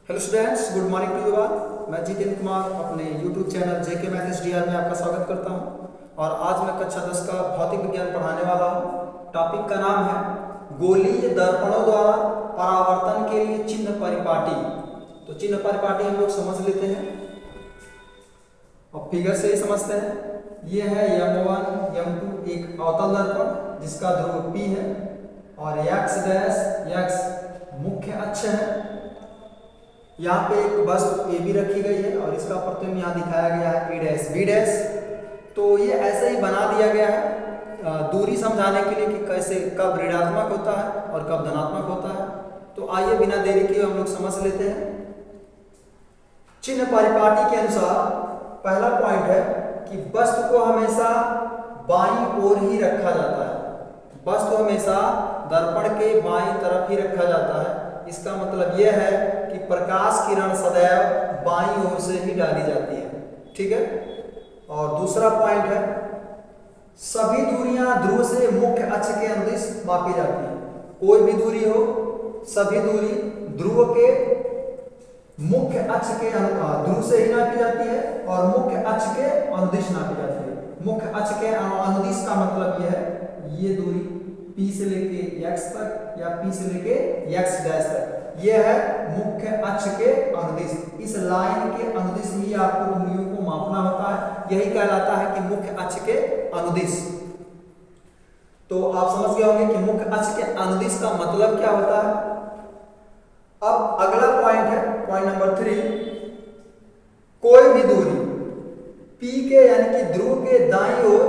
Hello students, good morning to you all. मैं जितेंद्र कुमार अपने YouTube channel JK math SDR में आपका स्वागत करता हूं। और आज मैं कक्षा 10 का भौतिक विज्ञान पढ़ाने वाला हूं। टॉपिक का नाम है गोलीय दर्पणों द्वारा परावर्तन के लिए चिन्ह परिपाटी। तो चिन्ह परिपाटी हम लोग समझ लेते हैं और फिगर से ही समझते हैं। ये है M1 M2 एक अवतल दर्पण जिसका ध्रुव P है और x मुख्य अक्ष है। यहाँ पे एक वस्तु ए बी रखी गई है और इसका प्रतिबिंब यहाँ दिखाया गया है ए डैश बी डैश। तो ये ऐसे ही बना दिया गया है दूरी समझाने के लिए कि कैसे कब ऋणात्मक होता है और कब धनात्मक होता है। तो आइए बिना देरी किए हम लोग समझ लेते हैं। चिन्ह परिपाटी के अनुसार पहला पॉइंट है कि वस्तु को हमेशा बाईं ओर ही रखा जाता है। वस्तु हमेशा दर्पण के बाईं तरफ ही रखा जाता है। इसका मतलब यह है कि प्रकाश किरण सदैव बाईं ओर से ही डाली जाती है। ठीक है। और दूसरा पॉइंट है सभी दूरियां ध्रुव से मुख्य अक्ष के अनुदिश मापी जाती हैं। कोई भी दूरी हो, सभी दूरी ध्रुव के मुख्य अक्ष के ध्रुव से ही नापी जाती है और मुख्य अक्ष के अनुदिश नापी जाती है। मुख्य अक्ष के अनुदिश का मतलब यह है ये दूरी P से लेके x तक या P से लेके x डैश तक, यह है मुख्य अक्ष के अनुदिश। इस लाइन के अनुदिश ही आपको दूरियों को मापना होता है। यही कहलाता है कि मुख्य अक्ष के अनुदिश। तो आप समझ गए होंगे कि मुख्य अक्ष के अनुदिश का मतलब क्या होता है। अब अगला पॉइंट है पॉइंट नंबर 3। कोई भी दूरी P के यानी कि ध्रुव के दाईं ओर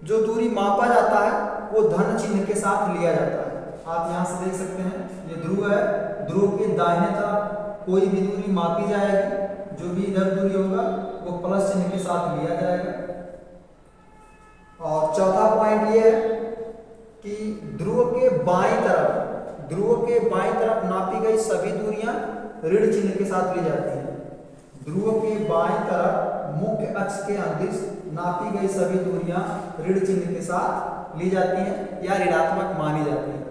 जो दूरी मापा जाता है वो धन चिन्ह के साथ लिया जाता है। आप यहां से देख सकते हैं ये ध्रुव है। ध्रुव के दाहिने तरफ कोई भी दूरी मापी जाएगी, जो भी इधर दूरी होगा वो प्लस चिन्ह के साथ लिया जाएगा। और चौथा पॉइंट ये है कि ध्रुव के बाईं तरफ नापी गई सभी दूरियां ऋण चिन्ह के साथ ली जाती हैं। ध्रुव के बाईं तरफ मुख्य अक्ष के अनुदिश नापी गई सभी दूरियां ऋण चिन्ह के साथ ली जाती हैं या ऋणात्मक मानी जाती हैं।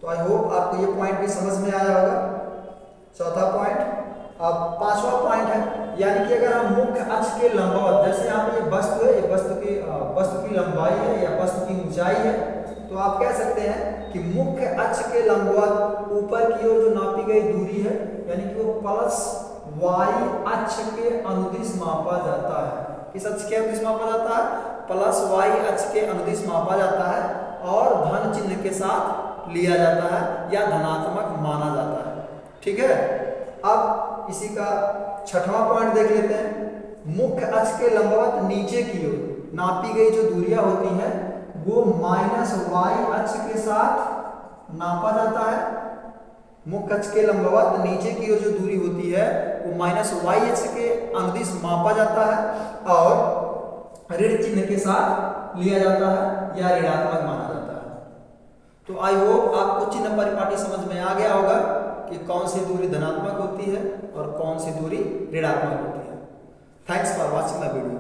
तो आई होप आपको ये पॉइंट भी समझ में आया होगा। चौथा पॉइंट। अब पांचवा पॉइंट है यानी कि अगर हम मुख्य अक्ष के लंबवत, जैसे यहाँ पे ये वस्तु है, ये वस्तु की लंबाई है या वस्तु की ऊंचाई है, तो आप कह सकते हैं कि मुख्य अक्ष के लंबवत ऊपर की ओर जो नापी गई दूरी है यानी कि वो प्लस वाई अक्ष के अनुदिश मापा जाता है। किस अक्ष के अनुदिश मापा जाता है? प्लस वाई अक्ष के अनुदिश मापा जाता है और धन चिन्ह के साथ लिया जाता है या धनात्मक माना जाता है। ठीक है। अब इसी का छठवां पॉइंट देख लेते हैं। मुख्य अक्ष के लंबवत नीचे की ओर नापी गई जो दूरियां होती हैं वो माइनस वाई अक्ष के साथ नापा जाता है। मुख्य अक्ष के लंबवत नीचे की ओर जो दूरी होती है वो माइनस वाई अक्ष के अनुदिश मापा जाता है और ऋण चिन्ह के साथ लिया जाता है या ऋणात्मक माना जाता है। तो आई होप आपको चिन्ह परिपाटी समझ में आ गया होगा कि कौन सी दूरी धनात्मक होती है और कौन सी दूरी ऋणात्मक होती है। Thanks for watching the video.